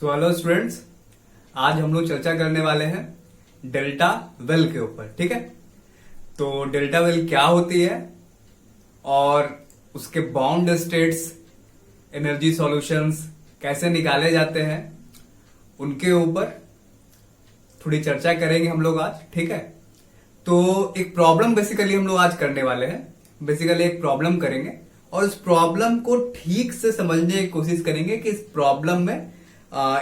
Hello students, आज हम लोग चर्चा करने वाले हैं डेल्टा वेल के ऊपर। ठीक है, तो डेल्टा वेल क्या होती है और उसके बाउंड स्टेट्स, एनर्जी सॉल्यूशंस कैसे निकाले जाते हैं, उनके ऊपर थोड़ी चर्चा करेंगे हम लोग आज। ठीक है, तो एक प्रॉब्लम बेसिकली हम लोग आज करने वाले हैं। बेसिकली एक प्रॉब्लम करेंगे और इस प्रॉब्लम को ठीक से समझने की कोशिश करेंगे कि इस प्रॉब्लम में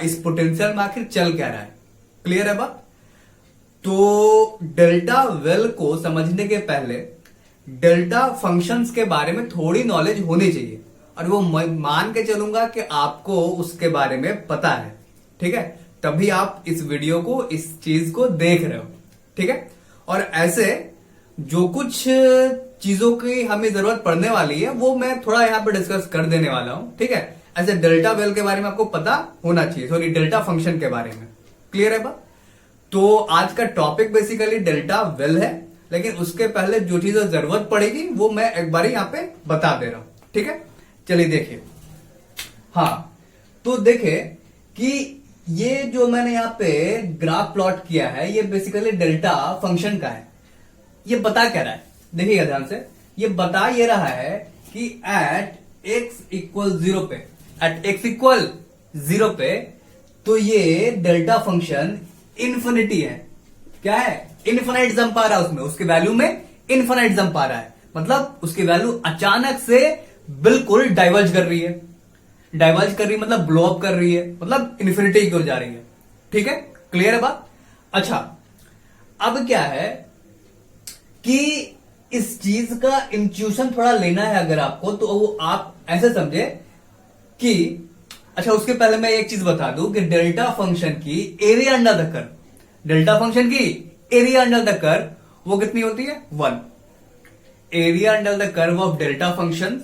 इस पोटेंशियल में आखिर चल क्या रहा है। क्लियर है बात? तो डेल्टा वेल को समझने के पहले डेल्टा फंक्शंस के बारे में थोड़ी नॉलेज होनी चाहिए, और वो मान के चलूंगा कि आपको उसके बारे में पता है। ठीक है, तभी आप इस वीडियो को, इस चीज को देख रहे हो। ठीक है, और ऐसे जो कुछ चीजों की हमें जरूरत पड़ने वाली है वो मैं थोड़ा यहां पे डिस्कस कर देने वाला हूं। ठीक है, ऐसे डेल्टा वेल के बारे में आपको पता होना चाहिए, सॉरी डेल्टा फंक्शन के बारे में। क्लियर है बात? तो आज का टॉपिक बेसिकली डेल्टा वेल है, लेकिन उसके पहले जो चीजें जरूरत पड़ेगी वो मैं एक बार यहां पे बता दे रहा हूं। ठीक है, चलिए देखिए। हाँ, तो देखे कि ये जो मैंने यहां पे ग्राफ प्लॉट किया है ये बेसिकली डेल्टा फंक्शन का है। ये बता क्या रहा है, देखिएगा ध्यान से। ये बता ये रहा है कि एट x इक्वल 0 पे, एट x इक्वल 0 पे, तो ये डेल्टा फंक्शन इन्फिनिटी है। क्या है? इन्फिनाइट जंप आ रहा है उसमें, उसके वैल्यू में इन्फिनाइट जंप आ रहा है। मतलब उसकी वैल्यू अचानक से बिल्कुल डाइवर्ज कर रही है। डाइवर्ज कर रही है मतलब ब्लो अप कर रही है, मतलब इन्फिनिटी की ओर जा रही है। ठीक है, क्लियर है बात? अच्छा, अब क्या है कि इस चीज का इंट्यूशन थोड़ा लेना है अगर आपको, तो वो आप ऐसे समझे कि अच्छा, उसके पहले मैं एक चीज बता दूं कि डेल्टा फंक्शन की area under the curve, delta function की एरिया अंडर द कर्व वो कितनी होती है? 1। Area under the curve of delta function,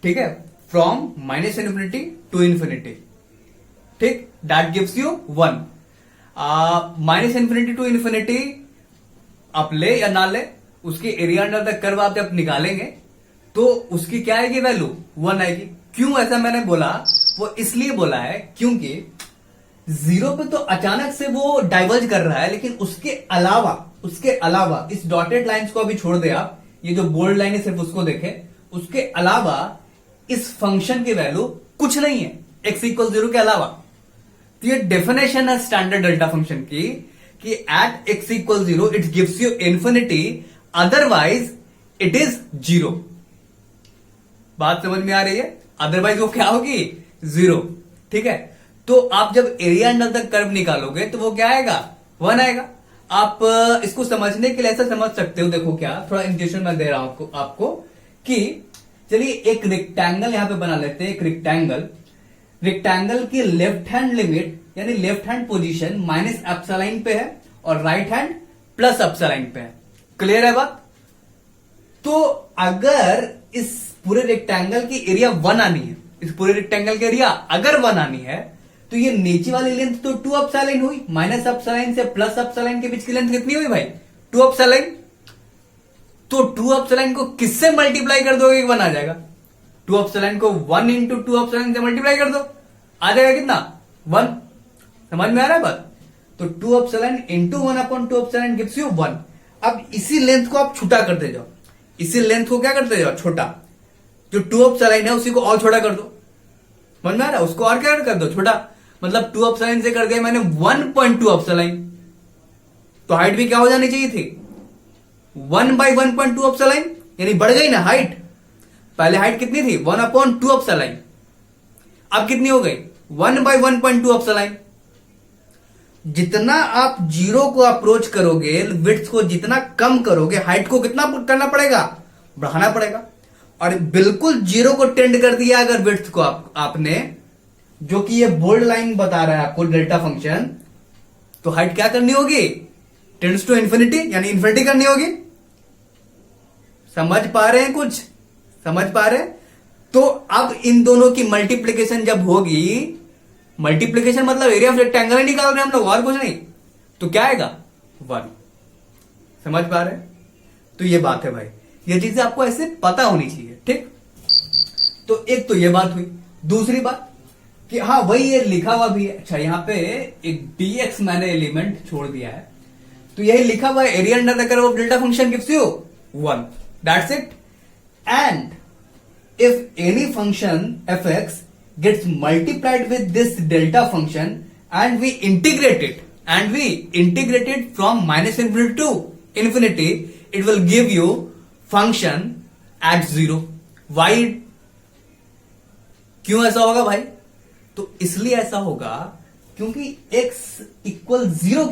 ठीक है, from minus infinity to infinity. ठीक, that gives you 1। Minus infinity to infinity आप ले या ना ले, उसकी एरिया अंडर द कर्व आप जब निकालेंगे तो उसकी क्या आएगी? वैल्यू 1 आएगी। क्यों ऐसा मैंने बोला? वो इसलिए बोला है क्योंकि 0 पे तो अचानक से वो डाइवर्ज कर रहा है, लेकिन उसके अलावा इस डॉटेड लाइंस को अभी छोड़ दे आप, ये जो बोल्ड लाइन है सिर्फ उसको देखें, उसके अलावा इस फंक्शन की वैल्यू कुछ नहीं है x इक्वल 0 के अलावा। तो ये डेफिनेशन है स्टैंडर्ड डेल्टा फंक्शन की कि at x equal 0 it gives you infinity, otherwise it is 0। बात समझ में आ रही है? अदरवाइज वो क्या होगी? 0। ठीक है, तो आप जब एरिया अंडर द कर्व निकालोगे तो वो क्या आएगा? 1 आएगा। आप इसको समझने के लिए ऐसा समझ सकते हो, देखो क्या, थोड़ा इंट्यूशन मैं दे रहा हूं आपको कि चलिए एक रेक्टेंगल यहां पे बना लेते हैं। एक रेक्टेंगल की लेफ्ट हैंड लिमिट यानी left hand position minus epsilon पे है और राइट हैंड प्लस एप्सिलॉन पे है। क्लियर है बात? तो अगर इस पूरे रेक्टेंगल की एरिया 1 आनी है, इस पूरे रेक्टेंगल की एरिया अगर 1 आनी है, तो ये नीचे वाली लेंथ तो 2 एप्सिलॉन हुई। माइनस एप्सिलॉन से प्लस एप्सिलॉन के बीच की लेंथ कितनी हुई भाई? 2 एप्सिलॉन। तो 2 एप्सिलॉन को किससे मल्टीप्लाई कर दोगे? 1 आ जाएगा। 2 एप्सिलॉन को 1 इंटू 2 एप्सिलॉन से मल्टीप्लाई कर दो, आ जाएगा कितना? 1। समझ में आ रहा है बात? तो 2 epsilon into 1 upon 2 epsilon gives you 1। अब इसी लेंथ को आप छोटा करते जाओ, इसी लेंथ को क्या करते जाओ? छोटा। जो 2 एप्सिलॉन है उसी को और छोटा कर दो। समझ में आ रहा है? उसको और क्या कर दो? छोटा। मतलब 2 एप्सिलॉन से कर दिया मैंने 1.2 एप्सिलॉन, तो हाइट भी क्या हो जानी चाहिए थी? 1/1.2 एप्सिलॉन, यानी बढ़ गई ना हाइट। पहले हाइट कितनी थी? 1/2 एप्सिलॉन। अब कितनी हो गई? 1/1.2 एप्सिलॉन। जितना आप 0 को अप्रोच करोगे, विड्थ को जितना कम करोगे, हाइट को कितना करना पड़ेगा? बढ़ाना पड़ेगा। और बिल्कुल 0 को टेंड कर दिया अगर विड्थ को आपने, जो कि ये बोल्ड लाइन बता रहा है आपको डेल्टा फंक्शन, तो हाइट क्या करनी होगी? टेंड्स टू इन्फिनिटी, यानी इन्फिनिटी करनी होगी। समझ पा रहे हैं? कुछ समझ पा रहे हैं? तो अब इन दोनों की मल्टीप्लीकेशन जब होगी, मल्टीप्लीकेशन मतलब एरिया ऑफ रेक्टेंगल ही निकाल रहे हैं हम लोग, और कुछ नहीं, तो क्या आएगा? 1। समझ पा रहे हैं? तो ये बात है भाई, ये चीजें आपको ऐसे पता होनी चाहिए। ठीक, तो एक तो ये बात हुई। दूसरी बात कि हाँ वही ये लिखा हुआ भी है। अच्छा यहाँ पे एक dx मैंने एलिमेंट छोड़ दिया है, तो यही लिखा हुआ है area under the curve of delta function gives you 1, that's it. And if any function fx gets multiplied with this delta function and we integrate it from minus infinity to infinity, it will give you function at 0। why? क्यों ऐसा होगा भाई? तो इसलिए ऐसा होगा क्योंकि x equal 0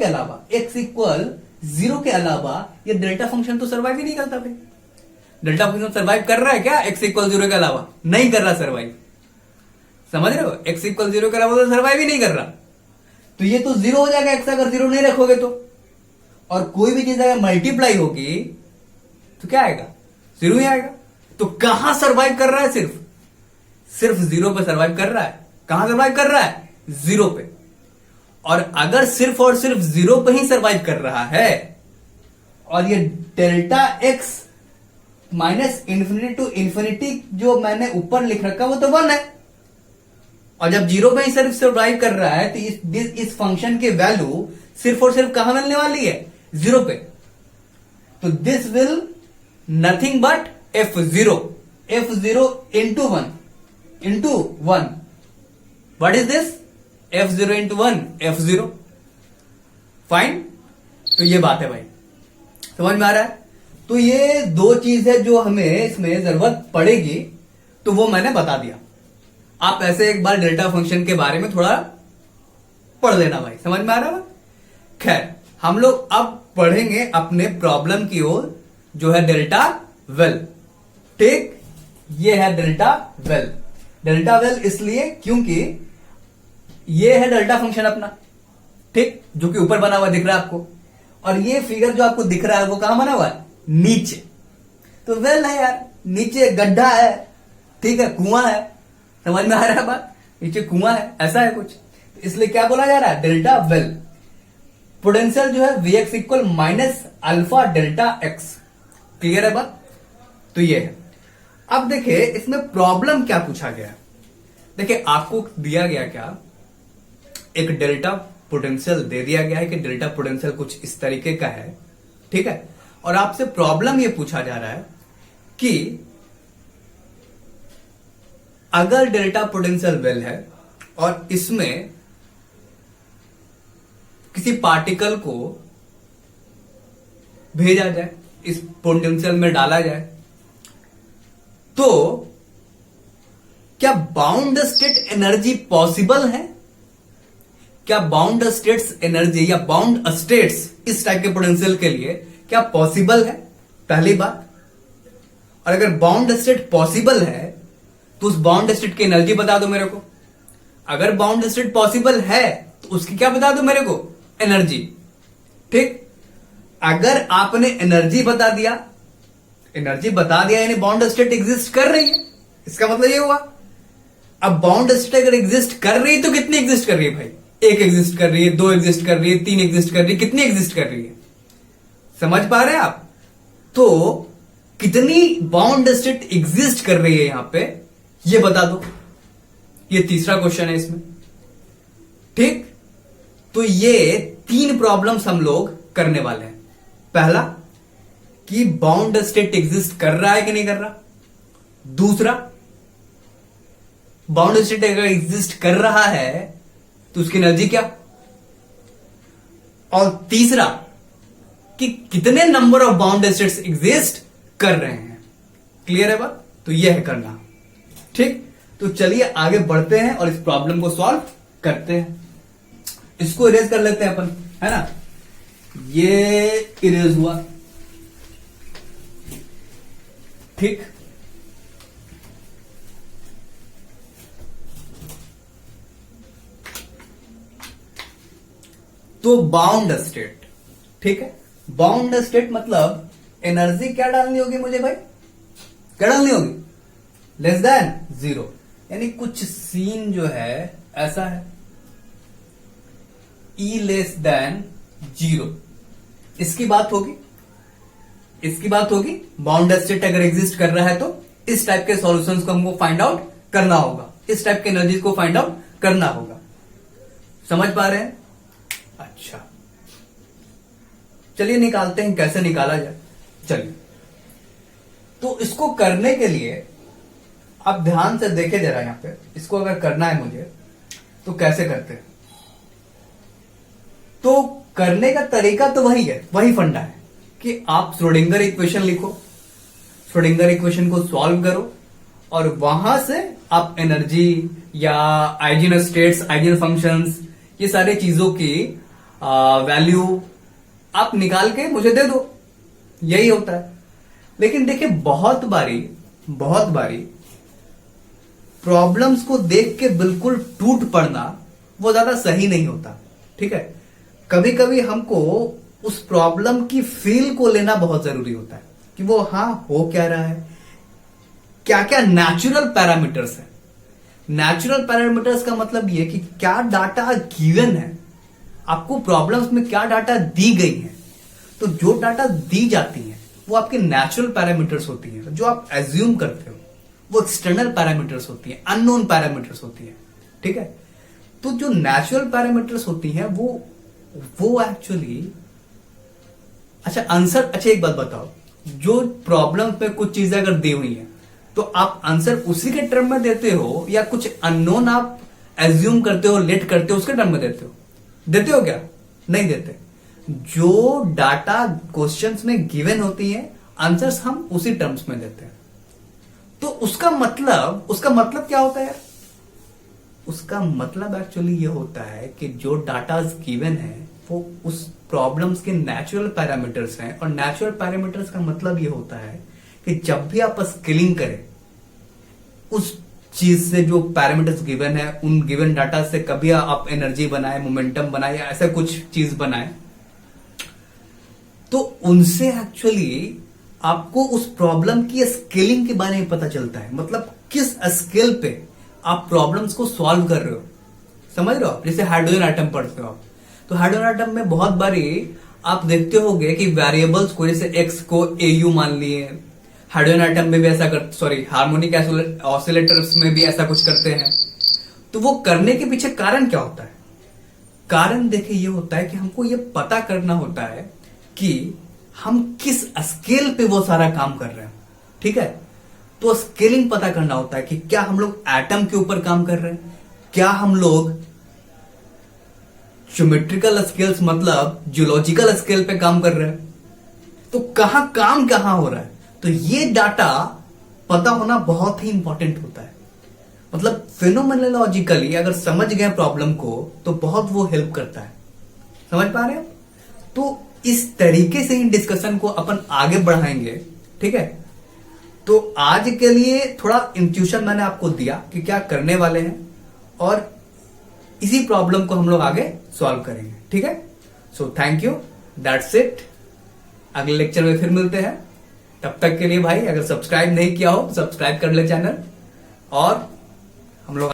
के अलावा ये डेल्टा फंक्शन तो सर्वाइव ही नहीं करता भाई। डेल्टा फंक्शन सर्वाइव कर रहा है क्या x इक्वल 0 के अलावा? नहीं कर रहा सर्वाइव, समझ रहे हो? x इक्वल 0 के अलावा तो सर्वाइव ही नहीं कर रहा। तो ये तो 0 हो जाएगा x अगर 0 नहीं रखोगे तो। और कोई भी चीज अगर मल्टीप्लाई होगी तो क्या आएगा? 0 ही आएगा। तो कहां सर्वाइव कर रहा है? सिर्फ 0 पे सर्वाइव कर रहा है। कहां सर्वाइव कर रहा है? 0 पे। और अगर सिर्फ और सिर्फ 0 पे ही सर्वाइव कर रहा है और ये delta x minus infinity to infinity जो मैंने ऊपर लिख रखा वो तो 1 है, और जब 0 पे ही सिर्फ सर्वाइव कर रहा है तो इस फंक्शन की वैल्यू सिर्फ और सिर्फ कहां मिलने वाली है? 0 पे। तो this will nothing but f0 into 1 what is this? f0 into 1 f0। Fine. तो ये बात है भाई, समझ में आ रहा है? तो ये दो चीज है जो हमें इसमें जरूरत पड़ेगी, तो वो मैंने बता दिया। आप ऐसे एक बार डेल्टा फंक्शन के बारे में थोड़ा पढ़ लेना भाई, समझ में आ रहा है? खैर, हम लोग अब पढ़ेंगे अपने प्रॉब्लम की ओर, जो है डेल्टा वेल। ठीक, ये है डेल्टा वेल। डेल्टा वेल इसलिए क्योंकि ये है डेल्टा फंक्शन अपना, ठीक, जो कि ऊपर बना हुआ दिख रहा है आपको, और ये फिगर जो आपको दिख रहा है वो कहां बना हुआ है? नीचे। तो वेल है यार, नीचे गड्ढा है, ठीक है, कुआं है। समझ में आ रहा है बात? नीचे कुआं है, ऐसा है कुछ, इसलिए क्या बोला जा रहा है? Delta well. पोटेंशियल जो है Vx equal minus alpha delta x. Clear है बात? तो ये है। अब देखिए इसमें प्रॉब्लम क्या पूछा गया। देखिए आपको दिया गया क्या, एक डेल्टा पोटेंशियल दे दिया गया है कि डेल्टा पोटेंशियल कुछ इस तरीके का है, ठीक है, और आपसे प्रॉब्लम ये पूछा जा रहा है कि अगर डेल्टा पोटेंशियल वेल है और इसमें किसी पार्टिकल को भेजा जाए, इस पोटेंशियल में डाला जाए, तो क्या बाउंड स्टेट एनर्जी पॉसिबल है? क्या बाउंड स्टेट्स एनर्जी या बाउंड स्टेट्स इस टाइप के पोटेंशियल के लिए क्या पॉसिबल है? पहली बात। और अगर बाउंड स्टेट पॉसिबल है तो उस बाउंड स्टेट की एनर्जी बता दो मेरे को। अगर बाउंड स्टेट पॉसिबल है तो उसकी क्या बता दो मेरे को? एनर्जी। ठीक, अगर आपने एनर्जी बता दिया यानी बाउंड स्टेट एग्जिस्ट कर रही है, इसका मतलब ये हुआ। अब बाउंड स्टेट अगर एग्जिस्ट कर रही है तो कितनी एग्जिस्ट कर रही है भाई? 1 एग्जिस्ट कर रही है, 2 एग्जिस्ट कर रही है, 3 एग्जिस्ट कर रही है, कितनी एग्जिस्ट कर रही है? समझ पा रहे हैं आप? तो कितनी बाउंड स्टेट एग्जिस्ट कर रही है यहां पे, ये बता दो। ये तीसरा क्वेश्चन है इसमें। ठीक, तो ये 3 प्रॉब्लम्स हम लोग करने वाले हैं। पहला कि बाउंड स्टेट एग्जिस्ट कर रहा है कि नहीं कर रहा। दूसरा, बाउंड स्टेट अगर एग्जिस्ट कर रहा है तो उसकी एनर्जी क्या। और तीसरा कि कितने number of bound states exist कर रहे हैं। क्लियर है बात? तो यह है करना। ठीक, तो चलिए आगे बढ़ते हैं और इस प्रॉब्लम को सॉल्व करते हैं। इसको इरेज कर लेते हैं अपन, है ना। ये इरेज हुआ। ठीक, तो बाउंड स्टेट, ठीक है, बाउंड स्टेट मतलब एनर्जी क्या डालनी होगी मुझे भाई? क्या डालनी होगी? लेस देन 0, यानी कुछ सीन जो है ऐसा है, E लेस देन 0। इसकी बात होगी, बाउंड स्टेट अगर एग्जिस्ट कर रहा है तो इस टाइप के सॉल्यूशंस को हमको फाइंड आउट करना होगा, इस टाइप के एनर्जीज को फाइंड आउट करना होगा। समझ पा रहे हैं? अच्छा, चलिए निकालते हैं, कैसे निकाला जाए। चलिए, तो इसको करने के लिए आप ध्यान से देखे जरा, यहां पे इसको अगर करना है मुझे तो कैसे करते हैं। तो करने का तरीका तो वही है, वही फंडा है कि आप श्रोडिंगर इक्वेशन लिखो, श्रोडिंगर इक्वेशन को सॉल्व करो और वहां से आप एनर्जी या आइजन स्टेट्स, आइजन फंक्शंस, ये सारी चीजों की वैल्यू आप निकाल के मुझे दे दो। यही होता है। लेकिन देखिए, बहुत बारी प्रॉब्लम्स को देख के बिल्कुल टूट पड़ना वो ज्यादा सही नहीं होता। ठीक है, कभी कभी हमको उस प्रॉब्लम की फील को लेना बहुत जरूरी होता है कि वो हो क्या रहा है, क्या क्या नेचुरल पैरामीटर्स है। नेचुरल पैरामीटर्स का मतलब ये कि क्या डाटा गिवन है, आपको प्रॉब्लम्स में क्या डाटा दी गई है। तो जो डाटा दी जाती है वो आपके नेचुरल पैरामीटर्स होती है, जो आप एज्यूम करते हो वो एक्सटर्नल पैरामीटर्स होती है, अननोन पैरामीटर्स होती है। ठीक है, तो जो नेचुरल पैरामीटर्स होती हैं वो एक्चुअली अच्छा एक बात बताओ, जो प्रॉब्लम पे कुछ चीजें अगर दी हुई हैं तो आप आंसर उसी के टर्म में देते हो या कुछ अननोन आप एज्यूम करते हो, लेट करते हो, उसके टर्म में देते हो क्या? नहीं देते। जो डाटा क्वेश्चंस में गिवन होती है, आंसर्स हम उसी टर्म्स में देते हैं। तो उसका मतलब क्या होता है? उसका मतलब एक्चुअली ये होता है कि जो डाटा गिवन है वो उस प्रॉब्लम्स के नेचुरल पैरामीटर्स हैं। और नेचुरल पैरामीटर्स का मतलब ये होता है कि जब भी आप स्केलिंग करें उस चीज से, जो पैरामीटर्स गिवन है, उन गिवन डाटा से कभी आप एनर्जी बनाए, मोमेंटम बनाए या ऐसा कुछ चीज बनाए, तो उनसे एक्चुअली आपको उस प्रॉब्लम की स्केलिंग के बारे में पता चलता है। मतलब किस स्केल पे आप प्रॉब्लम्स को सॉल्व कर रहे हो। समझ रहे हो आप? जैसे हाइड्रोजन आइटम पढ़ते हो आप, तो हाइड्रोजन आइटम में बहुत बारी आप देखते होंगे कि वेरिएबल्स को, जैसे एक्स को AU मान लिए, हाइड्रोजन आइटम में भी ऐसा हार्मोनिक ऑसिलेटर्स में भी ऐसा कुछ करते हैं। तो वो करने के पीछे कारण क्या होता है? कारण देखिए ये होता है कि हमको ये पता करना होता है कि हम किस स्केल पे वो सारा काम कर रहे हैं। ठीक है, तो स्केलिंग पता करना होता है कि क्या हम लोग एटम के ऊपर काम कर रहे हैं, क्या हम लोग ज्योमेट्रिकल स्केल्स मतलब जियोलॉजिकल स्केल पे काम कर रहे हैं, तो काम कहां हो रहा है। तो ये डाटा पता होना बहुत ही इंपॉर्टेंट होता है। मतलब फेनोमेनोलॉजिकली अगर समझ गए प्रॉब्लम को तो बहुत वो हेल्प करता है। समझ पा रहे हैं? तो इस तरीके से ही डिस्कशन को अपन आगे बढ़ाएंगे। ठीक है, तो आज के लिए थोड़ा इंट्यूशन मैंने आपको दिया कि क्या करने वाले हैं और इसी प्रॉब्लम को हम लोग आगे सॉल्व करेंगे। ठीक है, so thank you, that's it. अगले लेक्चर में फिर मिलते हैं। तब तक के लिए भाई, अगर सब्सक्राइब नहीं किया हो सब्सक्राइब कर ले चैनल, और हम लोग